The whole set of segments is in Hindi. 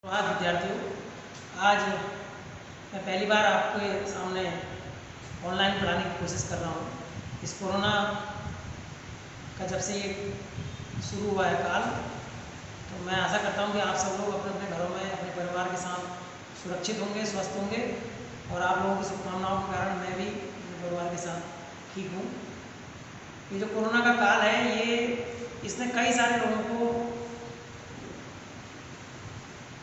हाँ विद्यार्थियों, आज मैं पहली बार आपके सामने ऑनलाइन पढ़ाने की कोशिश कर रहा हूँ। इस कोरोना का जब से ये शुरू हुआ है काल, तो मैं आशा करता हूँ कि आप सब लोग अपने अपने घरों में अपने परिवार के साथ सुरक्षित होंगे, स्वस्थ होंगे और आप लोगों की शुभकामनाओं के कारण मैं भी अपने परिवार के साथ ठीक हूँ। ये जो कोरोना का काल है, इसने कई सारे लोगों को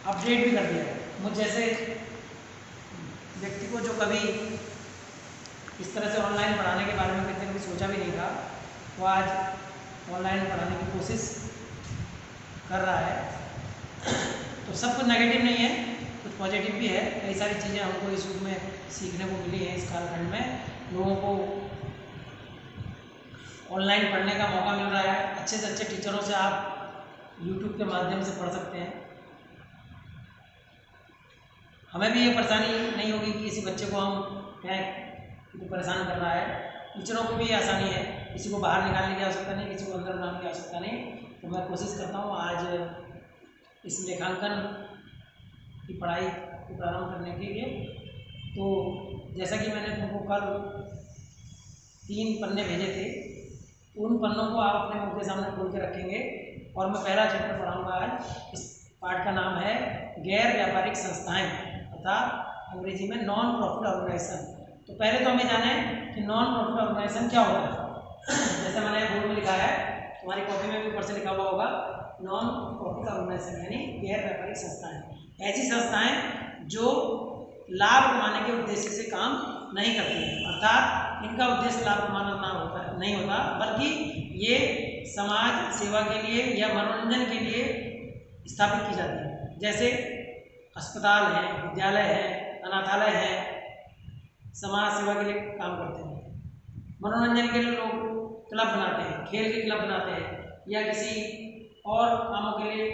अपडेट भी कर दिया है। मुझ जैसे व्यक्ति को जो कभी इस तरह से ऑनलाइन पढ़ाने के बारे में किसी ने कभी सोचा भी नहीं था, वो आज ऑनलाइन पढ़ाने की कोशिश कर रहा है। तो सब कुछ नेगेटिव नहीं है, कुछ पॉजिटिव भी है। कई सारी चीज़ें हमको इस युग में सीखने को मिली हैं। इस कालखंड में लोगों को ऑनलाइन पढ़ने का मौका मिल रहा है। अच्छे से अच्छे टीचरों से आप यूट्यूब के माध्यम से पढ़ सकते हैं। हमें भी ये परेशानी नहीं होगी कि किसी बच्चे को हम कहें कि तो परेशान कर रहा है। टीचरों को भी आसानी है, किसी को बाहर निकालने की आवश्यकता नहीं, किसी को अंदर बनाने की आवश्यकता नहीं। तो मैं कोशिश करता हूँ आज इस लेखांकन की पढ़ाई को प्रारंभ करने के लिए। तो जैसा कि मैंने तुमको कल 3 पन्ने भेजे थे, उन पन्नों को आप अपने मुंह के सामने खोल के रखेंगे और मैं पहला चैप्टर पढ़ाऊँगा आज। इस पाठ का नाम है गैर व्यापारिक संस्थाएं, अर्थात अंग्रेजी में नॉन प्रॉफिट ऑर्गेनाइजेशन। तो पहले तो हमें जाने कि नॉन प्रॉफिट ऑर्गेनाइजेशन क्या होता है। जैसे मैंने बोर्ड में लिखा है, तुम्हारी कॉपी में भी ऊपर से लिखा हुआ होगा, नॉन प्रॉफिट ऑर्गेनाइजेशन यानी गैर व्यापारिक संस्थाएं। ऐसी संस्थाएं जो लाभ कमाने के उद्देश्य से काम नहीं करती हैं, अर्थात इनका उद्देश्य लाभ कमाना नहीं होता, बल्कि ये समाज सेवा के लिए या मनोरंजन के लिए स्थापित की जाती है। जैसे अस्पताल है, विद्यालय है, अनाथालय है, समाज सेवा के लिए काम करते हैं। मनोरंजन के लिए लोग क्लब बनाते हैं, खेल के क्लब बनाते हैं, या किसी और कामों के लिए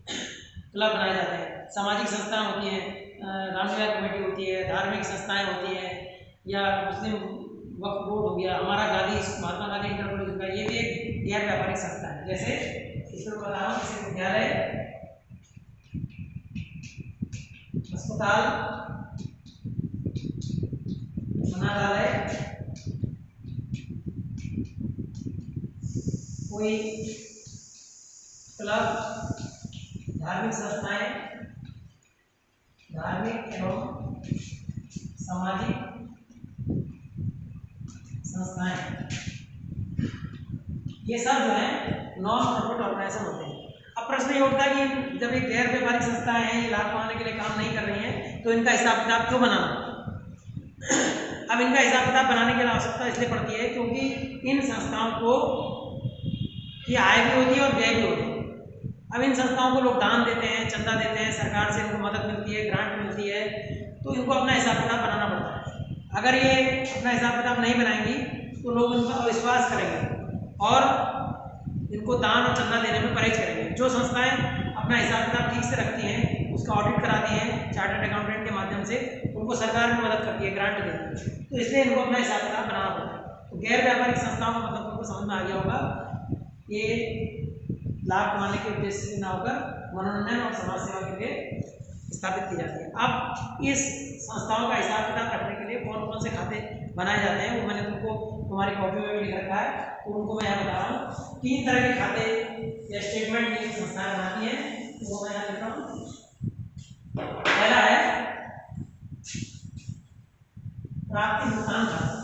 क्लब बनाए जाते हैं। सामाजिक संस्थाएं होती हैं, रामलीला कमेटी होती है, धार्मिक संस्थाएं होती हैं, या मुस्लिम वक्फ बोर्ड हो गया, हमारा गांधी महात्मा गांधी इंटर कॉलेज का, ये भी एक गैर व्यापारिक संस्था है। जैसे इसमें बता रहा हूँ, जैसे विद्यालय, अस्पताल, अनाथालय, कोई क्लब, धार्मिक संस्थाएं, धार्मिक एवं सामाजिक संस्थाएं, ये सब जो है नॉन प्रॉफिट ऑर्गेनाइजेशन होते हैं। अब प्रश्न ये उठता है कि जब ये गैर व्यापारिक संस्थाएं हैं, ये लाभ कमाने के लिए काम नहीं कर रही हैं, तो इनका हिसाब किताब क्यों बनाना। अब इनका हिसाब किताब बनाने की आवश्यकता इसलिए पड़ती है क्योंकि इन संस्थाओं को की आय भी होती है और व्यय भी होते हैं। अब इन संस्थाओं को लोग दान देते हैं, चंदा देते हैं, सरकार से इनको मदद मिलती है, ग्रांट मिलती है, तो इनको अपना हिसाब किताब बनाना पड़ता है। अगर ये अपना हिसाब किताब नहीं बनाएंगी तो लोग इनका अविश्वास करेंगे और इनको दान और चंदा देने में परहेज करेंगे। जो संस्थाएं अपना हिसाब किताब ठीक से रखती हैं, उसका ऑडिट कराती हैं चार्टर्ड अकाउंटेंट के माध्यम से, उनको सरकार भी मदद करती है, ग्रांट देती है, तो इसलिए इनको अपना हिसाब किताब बनाना पड़ता है। तो गैर व्यापारिक संस्थाओं का मतलब उनको समझ में आ गया होगा, ये लाभ कमाने के उद्देश्य से ना होकर मनोरंजन और समाज सेवा के लिए स्थापित की जाती है। अब इस संस्थाओं का हिसाब किताब रखने के लिए कौन कौन से खाते बनाए जाते हैं, वो मैंने तुमको तुम्हारी कॉपी में भी लिख रखा है, तो उनको मैं यहाँ बता रहा हूँ। 3 तरह के खाते या स्टेटमेंट की संस्थाएं बनाती हैं, तो वो मैं यहाँ लिख रहा हूँ। पहला है प्राप्ति भुगतान खाता।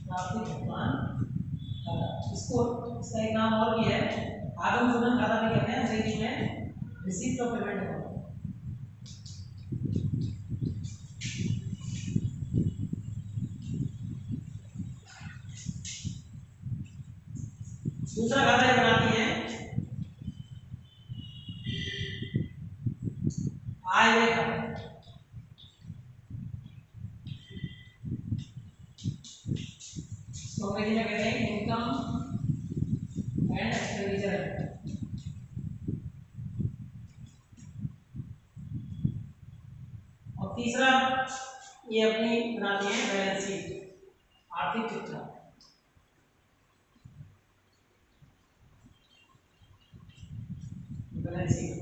प्राप्ति भुगतान खाता, इसका एक नाम और भी है, आगम शोधन खाता भी कहते हैं, अंग्रेजी में रिसीप्ट ऑफ पेमेंट अकाउंट। दूसरा खाता ये बनाती है आय व्यय खाता। तो अंग्रेजी में कहते हैं इनकम एंड एक्सपेंडिचर। और तीसरा ये अपनी बनाती है बैलेंस शीट, आर्थिक चित्र। Balance sheet.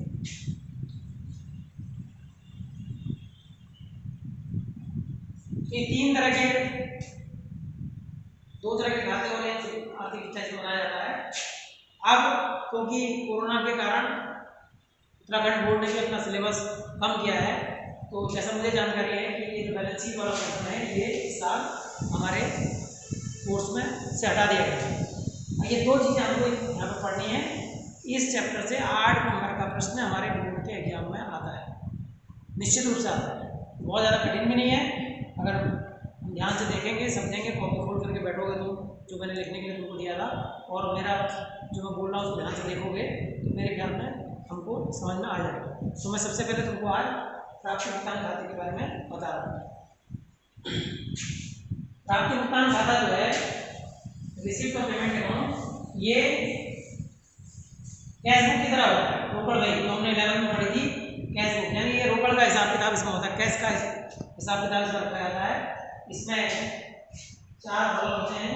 ये तीन तरह के, दो तरह के खाते हो रहे हैं आर्थिक इच्छा से बनाया जाता है। अब क्योंकि कोरोना के कारण उत्तराखंड बोर्ड ने भी अपना सिलेबस कम किया है, तो जैसा मुझे जानकारी है कि ये जो बैलेंस शीट वाला क्वेश्चन है ये इस साल हमारे कोर्स में से हटा दिया गया है। ये दो चीज़ें हमको यहाँ पर पढ़नी है। इस चैप्टर से 8 नंबर का प्रश्न हमारे बोर्ड के एग्जाम में आता है, निश्चित रूप से आता है। बहुत ज़्यादा कठिन भी नहीं है, अगर हम ध्यान से देखेंगे समझेंगे, कॉपी खोल करके बैठोगे तो जो मैंने लिखने के लिए तुमको दिया था और मेरा जो मैं बोल रहा हूँ उसको ध्यान से देखोगे तो मेरे ख्याल में हमको समझ में आ जाएगा। तो मैं सबसे पहले तुमको आज प्राप्ति भुगतान खाते के बारे में बता रहा हूँ। प्राप्ति भुगतान खाता जो है, रिसीप्ट ऑफ पेमेंट अकाउंट, ये कैश बुक की तरह होता है। रोकड़ भाई जो हमने 11 में पढ़ी थी, कैश बुक यानी ये रोकड़ का हिसाब किताब इसमें होता है, कैश का हिसाब किताब इसमें रखा जाता है। इसमें 4 भाग होते हैं,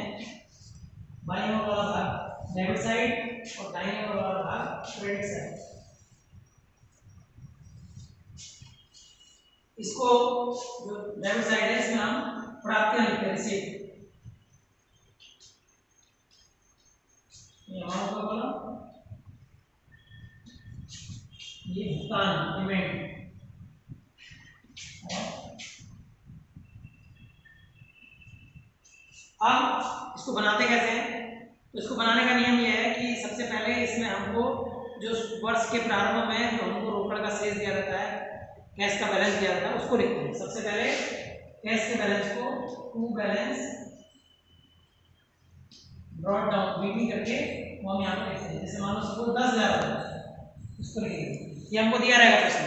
बाईं ओर वाला भाग डेबिट साइड और दाईं ओर वाला भाग क्रेडिट साइड। इसको जो डेबिट साइड है इसमें हम प्राप्तियां लिखते हैं, रिसीप्ट, ये अमाउंट का कॉलम, ये भुगतान पेमेंट। अब इसको बनाते कैसे हैं? तो इसको बनाने का नियम यह है कि सबसे पहले इसमें हमको जो वर्ष के प्रारंभ में जो हमको रोकड़ का शेष दिया रहता है, कैश का बैलेंस दिया रहता है, उसको लिखते हैं। सबसे पहले कैश के बैलेंस को to balance brought down BT करके वो हम यहाँ पर लिखते हैं। जैसे मान लो सबको 10,000 उसको लिखेंगे, ये हमको दिया रहेगा प्रश्न।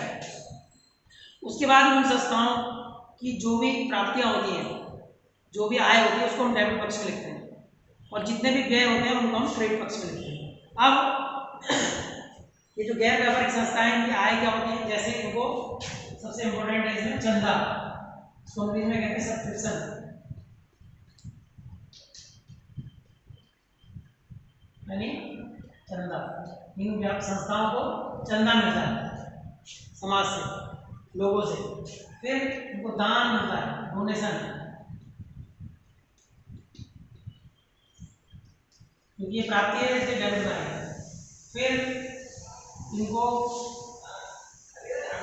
उसके बाद उन संस्थाओं की जो भी प्राप्तियां होती हैं, जो भी आय होती है, उसको हम डेबिट पक्ष में लिखते हैं और जितने भी व्यय होते हैं उनको हम क्रेडिट पक्ष में लिखते हैं। अब ये जो गैर व्यापारिक संस्थाएं, इनकी आय क्या होती है? जैसे इनको सबसे इंपॉर्टेंट है इसमें चंदा, इसको अंग्रेजी में कहते हैं सब्सक्रिप्शन, यानी चंदा। इन संस्थाओं को चंदा मिलता है समाज से, लोगों से। फिर इनको दान मिलता है, डोनेशन, क्योंकि ये प्राप्ति है इसलिए डेबिट का है। फिर इनको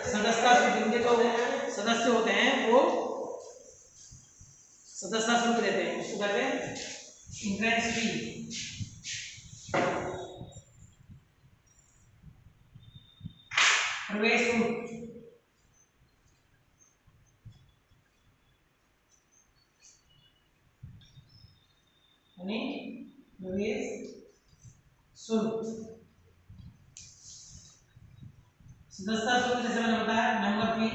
सदस्यता शुल्क, इनके जो सदस्य होते हैं वो सदस्यता शुल्क देते हैं, उसको कहते हैं एंट्रेंस फी। प्रवेश शुल्क, यानी प्रवेश शुल्क। सदस्यता शुल्क जैसे मैंने बताया, मेंबर फी।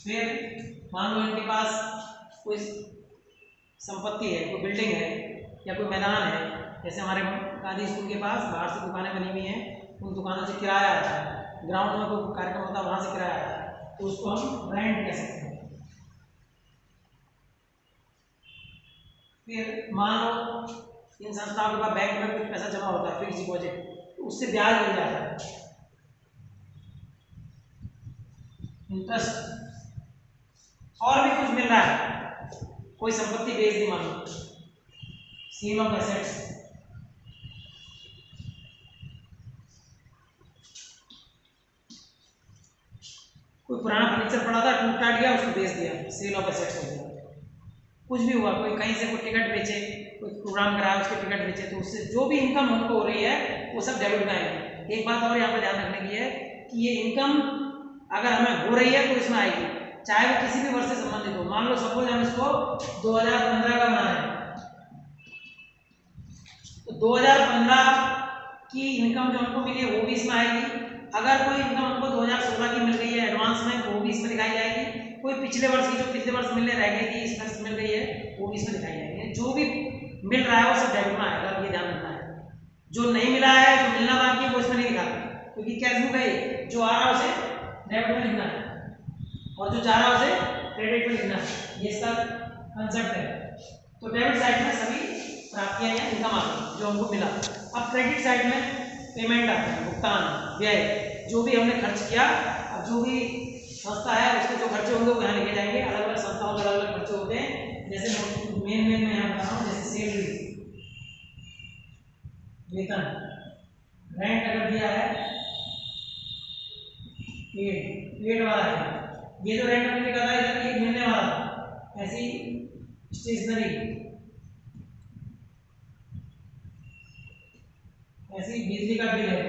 फिर मान लो इनके पास कोई संपत्ति है, कोई बिल्डिंग है या कोई मैदान है, जैसे हमारे गांधी स्कूल के पास बाहर से दुकानें बनी हुई हैं, उन दुकानों से किराया आता है, ग्राउंड में कोई कार्यक्रम होता है वहां से किराया आता है, तो उसको हम रेंट कह सकते हैं। फिर मान लो इन संस्थाओं के पास बैंक में कुछ पैसा जमा होता है, फिक्स डिपॉजिट, तो उससे ब्याज मिल जाता है, इंटरेस्ट। और भी कुछ मिल रहा है, कोई संपत्ति बेच दी मान लो, सेल ऑफ एसेट्स, कोई पुराना फर्नीचर पड़ा था, टूट टाट गया, उसको बेच दिया, सेल ऑफ एसेट्स हो गया। कुछ भी हुआ, कोई कहीं से कोई टिकट बेचे, कोई प्रोग्राम कराया उसके टिकट बेचे, तो उससे जो भी इनकम हमको हो रही है वो सब डेबिट में आएगी। एक बात और यहाँ पर ध्यान रखने की है कि ये इनकम अगर हमें हो रही है तो इसमें आएगी, चाहे वो किसी भी वर्ष से संबंधित हो। मान लो सपोज हम इसको 2015 का बना रहे हैं, तो 2015 की इनकम जो हमको मिली है वो भी इसमें आएगी। अगर कोई इनकम हमको 2016 की मिल गई है एडवांस में, वो भी इसमें दिखाई जाएगी। कोई पिछले वर्ष की जो पिछले वर्ष मिलने रह गई थी इस वर्ष मिल गई है, वो भी इसमें दिखाई जाएगी। जो भी मिल रहा है वो सब डेबिट में आएगा, ये ध्यान रखना है। जो नहीं मिला है, जो मिलना बाकी है, वो इसमें नहीं दिखाता, क्योंकि कैश बुक है, जो आ रहा है उसे डेबिट में लिखना है और जो जा रहा है उसे क्रेडिट में लिखना है। ये इसका कंसेप्ट है। तो डेबिट साइड में सभी प्राप्तियां या इनकम आती है जो हमको मिला। अब क्रेडिट साइड में पेमेंट आता है, भुगतान, व्यय, जो भी हमने खर्च किया। अब जो भी संस्था है उसके जो खर्चे होंगे वो यहाँ लिखे जाएंगे। अलग अलग संस्थाओं के अलग अलग खर्चे होते हैं। जैसे मेन मैं यहाँ बता रहा हूँ, जैसे सैलरी, वेतन, रेंट अगर दिया है, पेड वाला है, ये जो रेंट हमने लिखा था इधर ये मिलने वाला था। ऐसी स्टेशनरी, ऐसी बिजली का बिल है,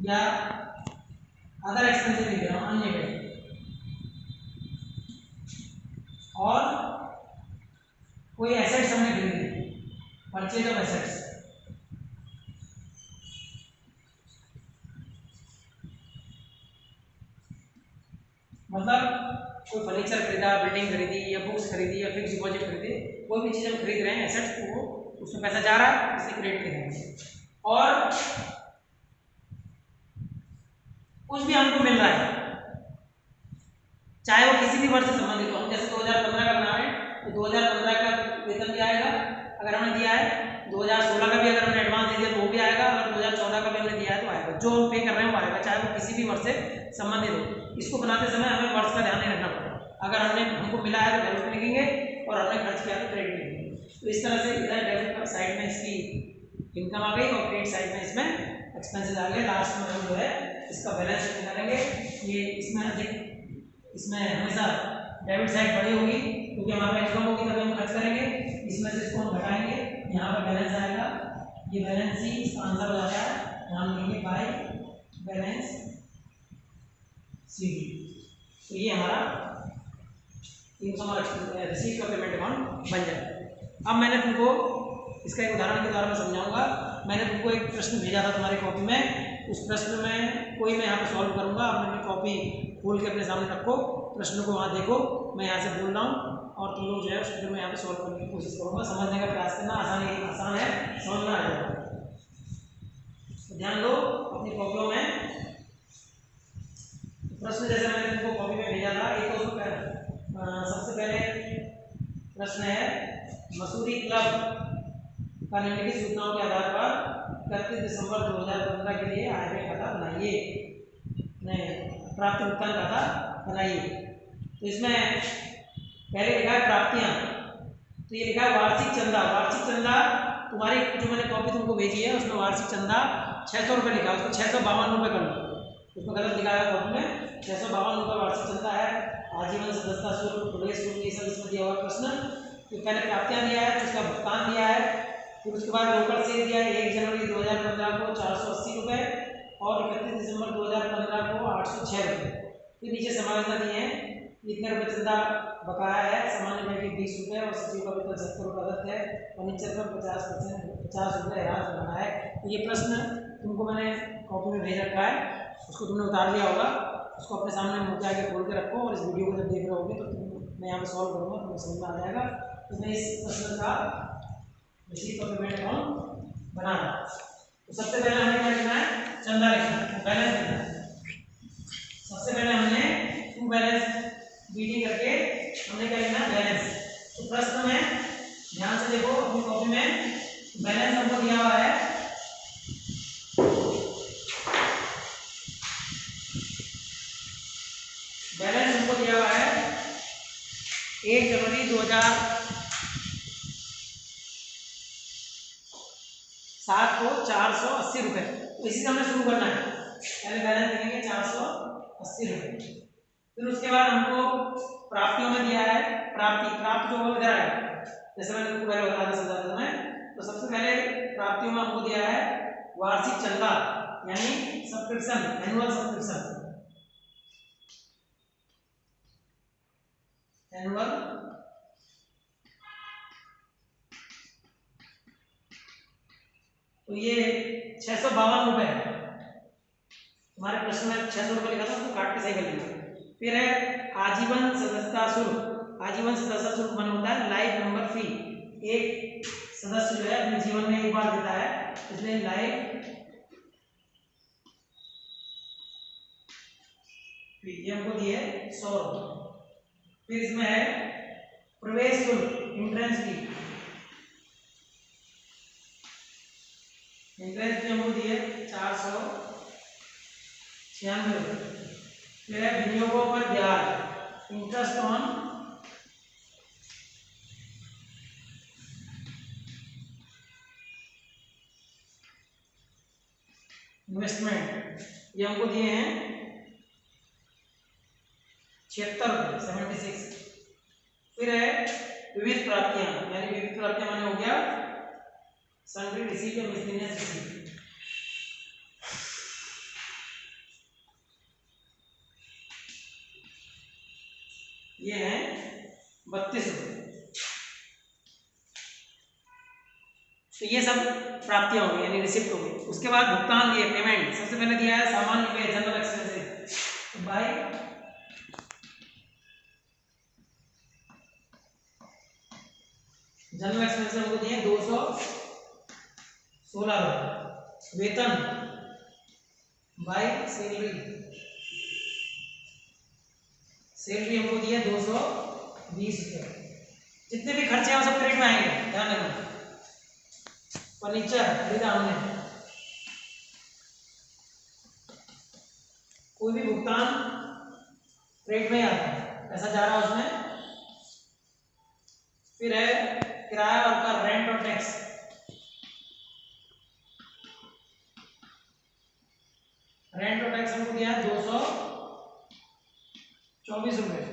या अदर एक्सपेंसेस लिख रहा हूँ, अन्य व्यय, और कोई एसेट्स हमने खरीदे, परचेज ऑफ एसेट्स, मतलब कोई फर्नीचर खरीदा, बिल्डिंग खरीदी, या बुक्स खरीदी, या फिक्स डिपॉजिट खरीदे, कोई भी चीज़ हम खरीद रहे हैं एसेट्स, तो वो उसमें पैसा जा रहा है, इसे क्रेडिट करेंगे। और कुछ भी हमको मिल रहा है, चाहे वो किसी भी वर्ष से संबंधित हो। हम जैसे 2015 का बना रहे हैं तो 2015 का वेतन भी आएगा अगर हमने दिया है, 2016 का भी अगर हमने एडवांस दे दिया तो वो भी आएगा, अगर 2014 का भी हमने दिया है तो आएगा। जो हम पे कर रहे हैं वो आएगा, चाहे वो किसी भी वर्ष से संबंधित हो। इसको बनाते समय हमें वर्ष का ध्यान नहीं रखना पड़ता। अगर हमको मिला है तो डेबिट लिखेंगे और हमने खर्च किया तो क्रेडिट लिखेंगे। तो इस तरह से इधर डेबिट साइड में इसकी इनकम आ गई और क्रेडिट साइड में इसमें एक्सपेंसेस आ गए। लास्ट में हम जो है इसका बैलेंस शीट निकालेंगे। ये इसमें हमेशा डेबिट साइड बड़ी होगी क्योंकि हमारे इनकम होगी तभी हम खर्च करेंगे। इसमें से इसको हम घटाएंगे, यहाँ पर बैलेंस आएगा, ये बैलेंस ही इसका आंसर हो जाता है। यहाँ लिखेंगे बाय बैलेंस शीट। तो ये हमारा इनकम और रिसीट का पेमेंट अकाउंट बन जाएगा। अब मैंने तुमको इसका एक उदाहरण के द्वारा मैं समझाऊंगा। मैंने तुमको एक प्रश्न भेजा था तुम्हारी कॉपी में, उस प्रश्न में कोई मैं यहाँ पे सॉल्व करूंगा। आप अपनी कॉपी खोल के अपने सामने रखो, प्रश्न को वहाँ देखो, मैं यहाँ से बोल रहा हूँ और तुम लोग जो है उसको मैं यहाँ पे सॉल्व करने की कोशिश करूँगा। समझने का प्रयास करना, आसान है, समझना आ जाएगा। तो ध्यान दो अपनी कॉपियों में। प्रश्न जैसे मैंने तुमको कॉपी में भेजा था, एक तो सबसे पहले प्रश्न है, मसूरी क्लब का निम्नलिखित सूचनाओं के आधार पर 31 दिसंबर 2015 के लिए आय व्यय खाता बनाइए, प्राप्त भुगतान खाता बनाइए। तो इसमें पहले लिखा है प्राप्तियां, तो ये लिखा है वार्षिक चंदा। वार्षिक चंदा तुम्हारी जो मैंने कॉपी तुमको भेजी है उसमें वार्षिक चंदा 600 रुपये लिखा है, उसको 652 रुपये कर लो। उसमें गलत लिखा है कॉपी में, 652 रुपये वार्षिक चंदा है। आजीवन सदस्यता शुल्क, प्रवेश शुल्क, ये सब इसमें दिया हुआ प्रश्न। तो पहले प्राप्तियां दिया है तो उसका भुगतान दिया है, फिर उसके बाद रोकड़ शेष दिया है 1 जनवरी 2015 को 480 रुपये और 31 दिसंबर 2015 को 806 रुपये। फिर नीचे समायोजना दिए हैं, इतने रुपये चंदा बकाया है, सामान्य व्यय के 20 रुपये और सचिव का वेतन 70 रुपये दत्त है, फर्नीचर पर 50 रुपये ह्रास बना है। तो ये प्रश्न तुमको मैंने कॉपी में भेज रखा है, उसको तुमने उतार लिया होगा, उसको अपने सामने मुँह के आगे खोल के रखो और इस वीडियो को जब देख रहे होगे तो मैं यहाँ पे सॉल्व करूँगा, तुम्हें समझ में आ जाएगा। तो मैं इस प्रश्न का रिसीट और पेमेंट अकाउंट बना रहा हूँ। तो सबसे पहले हमें क्या लिखना है, चंदा लिखना है, बैलेंस लिखना है। सबसे पहले हमने टू बैलेंस बीडी करके हमने क्या लिखना है, बैलेंस। तो प्रश्न में ध्यान से देखो अपनी कॉपी में, बैलेंस हमको दिया हुआ है बैलेंस हमको दिया हुआ है 1 जनवरी 2007 को 480 रुपये। तो इसी से हमें शुरू करना है, पहले बैलेंस देंगे 480 रुपये। फिर उसके बाद हमको प्राप्तियों में दिया है, प्राप्त जो इधर है, जैसे मैंने तुमको पहले बताया समझा था मैं। तो सबसे पहले प्राप्तियों में हमको दिया है वार्षिक चंदा यानी सब्सक्रिप्शन, एनुअल सब्सक्रिप्शन, एनुअल तो ये 652 रुपये है। तुम्हारे प्रश्न में 600 रुपये लिखा था, उसको काट के सही कर लेना। फिर है आजीवन सदस्यता शुल्क। आजीवन सदस्यता शुल्क माने होता है लाइफ मेंबर फी। एक सदस्य जो है अपने जीवन में एक बार देता है, इसलिए लाइफ ये हमको दिए 100 रुपये। फिर इसमें है प्रवेश शुल्क, एंट्रेंस फी। एंट्रेंस फी हमको दिए 496 रुपये। फिर है विनियोगों पर ब्याज, इंटरेस्ट ऑन इन्वेस्टमेंट, ये हमको दिए हैं 76 रुपये, 76। फिर है विविध प्राप्तियां, यानी विविध प्राप्तियां माने हो गया सन्ड्री रिसीट या मिसलेनियस रिसीट। ये है 32 रुपये। तो ये सब प्राप्तियां होंगी यानी रिसिप्ट होगी। उसके बाद भुगतान दिए, पेमेंट। सबसे पहले दिया है सामान्य व्यय, general expenses, bye general expenses हमको दिए 216 रुपये। वेतन बाय सैलरी, सैलरी हमको दिया 220 रुपये। जितने भी खर्चे हैं वो सब क्रेडिट में आएंगे, ध्यान रखना। फर्नीचर खरीदा हमने, कोई भी भुगतान क्रेडिट में ही आता है, पैसा जा रहा है उसमें। फिर है किराया और कर, रेंट और टैक्स। रेंट और टैक्स हमको दिया है 224 रुपये।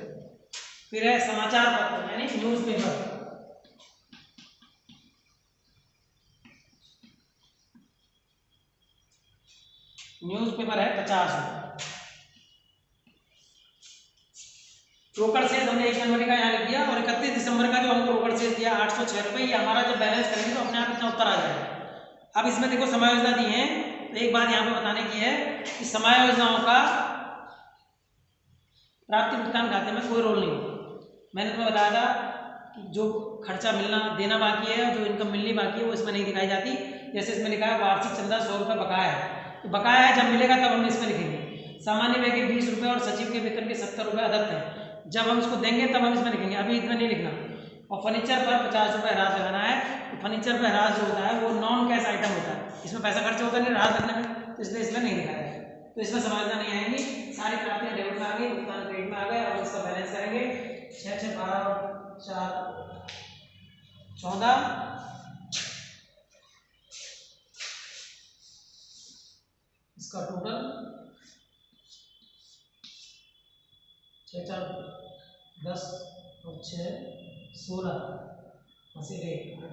फिर है समाचार पत्र यानी न्यूज़पेपर, न्यूज़पेपर है 50 रुपये। रोकड़ शेष हमने 1 जनवरी का यहाँ लिख दिया, और 31 दिसंबर का जो हमको रोकड़ शेष दिया 806 रुपये। ये हमारा जब बैलेंस करेंगे तो अपने आप इतना उत्तर आ जाएगा। अब इसमें देखो समायोजना दी है, तो एक बात यहाँ पे बताने की है कि समायोजनाओं का प्राप्ति भुगतान खाते में कोई रोल नहीं होता। मैंने तुम्हें बताया था कि जो खर्चा मिलना देना बाकी है, जो इनकम मिलनी बाकी है, वो इसमें नहीं दिखाई जाती। जैसे इसमें लिखा है वार्षिक चंदा 100 रुपये बकाया है, तो बकाया है जब मिलेगा तब हम इसमें लिखेंगे। सामान्य व्यय के 20 रुपये और सचिव के वेतन के 70 रुपये अदत्त है, जब हम इसको देंगे तब हम इसमें लिखेंगे, अभी इतना नहीं लिखना। और फर्नीचर पर 50 रुपये ह्रास लगाना है। तो फर्नीचर पर ह्रास जो होता है वो नॉन कैश आइटम होता है, इसमें पैसा खर्च होता नहीं ह्रास लगने में, तो इसलिए इसमें नहीं लिखा है। तो इसमें समायोजना नहीं आएंगी, सारी प्राप्तियां डेबिट में आ गई, भुगतान क्रेडिट में आ गए। और इसका बैलेंस करेंगे 6 6 12 4 14, इसका टोटल 6 4 10 और 6 16, 8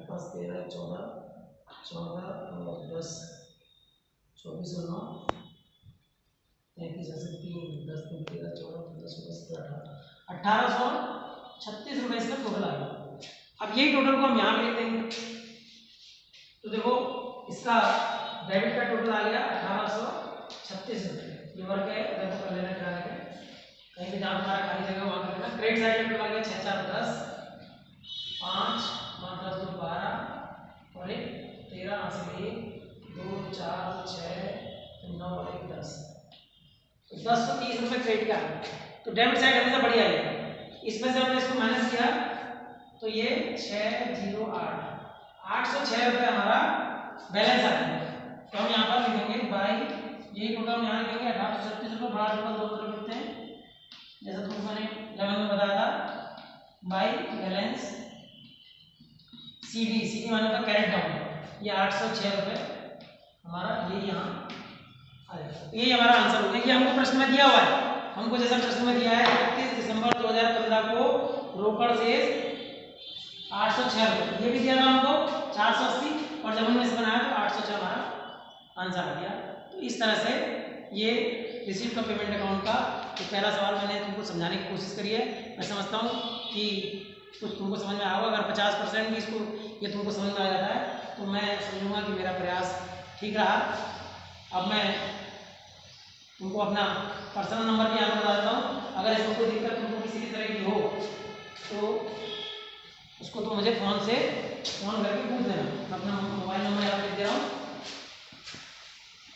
5 13 14 14 और 10 24 और 9 33 3 10 3 13 14 15 16 17 18 1836 रुपये इसका टोटल आ गया। अब यही टोटल को हम यहाँ पे लिख देंगे। तो देखो इसका डेबिट का टोटल आ गया 1836 रुपये। ये वर्क है, देखो कर लेना क्या है, कहीं भी जहाँ हमारा खाली जगह वहाँ कर लेना। क्रेडिट साइड में टोटल आ गया 6 4 10 5 5 10 2 12 और 1 13 8 1 2 4 6 9 और 1 10, तो 10 तो 30 रुपये क्रेडिट का है। तो डेबिट साइड हमेशा बढ़िया है। इसमें से हमने इसको माइनस किया तो ये 608 806 रुपये हमारा बैलेंस आता है। तो हम यहाँ पर लिखेंगे बाई, यही टोटल हम यहाँ लिखेंगे 1836 रुपये, बड़ा टोटल 2 तरफ लिखते हैं जैसा तुमको मैंने 11 में बताया था, बाई बैलेंस CD, CD माने का कैरेट डाउन, ये 806 रुपये हमारा ये यहाँ आएगा। तो ये हमारा आंसर हो गया। ये हमको प्रश्न में दिया हुआ है, हमको जैसा प्रश्न में दिया है 31 दिसंबर 2015 को रोकड़ शेष 806 रुपये, ये भी दिया था हमको 480, और जब हमने इसे बनाया तो 806 हमारा आंसर आ गया। तो इस तरह से ये रिसीप्ट ऑफ पेमेंट अकाउंट का तो पहला सवाल मैंने तुमको समझाने की कोशिश करी है। मैं समझता हूँ कि कुछ तुमको समझ में आया होगा। अगर 50% भी इसको ये तुमको समझ में आ जाता है तो मैं समझूंगा कि मेरा प्रयास ठीक रहा। अब मैं तुमको अपना पर्सनल नंबर भी यहाँ पर बता देता हूँ। अगर इसमें कोई दिक्कत तुमको किसी भी तरह की हो तो उसको तो मुझे फ़ोन करके पूछ देना। मैं अपना मोबाइल नंबर यहाँ लिख दे रहा हूँ।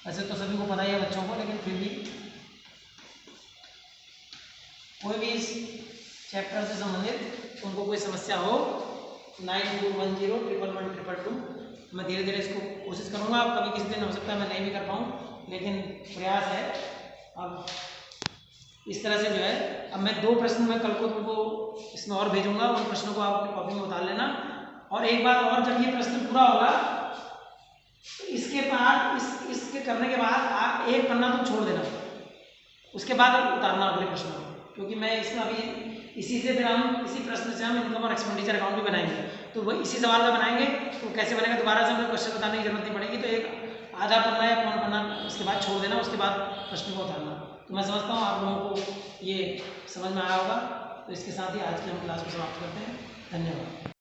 ऐसे तो सभी को पता ही है बच्चों को, लेकिन फिर भी चैप्टर से संबंधित उनको कोई समस्या हो 9410111122 मैं धीरे धीरे इसको कोशिश करूँगा। अब कभी किसी दिन हो सकता है मैं नहीं भी कर पाऊँ, लेकिन प्रयास है। अब इस तरह से जो है, अब मैं 2 प्रश्न मैं कल को तुमको इसमें और भेजूंगा, उन प्रश्नों को आप अपनी कॉपी में उतार लेना। और एक बात और, जब ये प्रश्न पूरा होगा तो इसके बाद इसके करने के बाद आप एक पन्ना तुम छोड़ देना, उसके बाद उतारना अगले प्रश्न को, क्योंकि मैं इसमें अभी इसी से फिर हम इसी प्रश्न से हम इनकम और एक्सपेंडिचर अकाउंट भी बनाएंगे। तो वो इसी सवाल का बनाएंगे, तो कैसे बनेगा दोबारा से हमें क्वेश्चन बताने की जरूरत नहीं पड़ेगी। तो एक आधा पन्ना या पौना पन्ना उसके बाद छोड़ देना, उसके बाद प्रश्न को उतारना। तो मैं समझता हूँ आप लोगों को ये समझ में आया होगा। तो इसके साथ ही आज की हम क्लास को समाप्त करते हैं। धन्यवाद।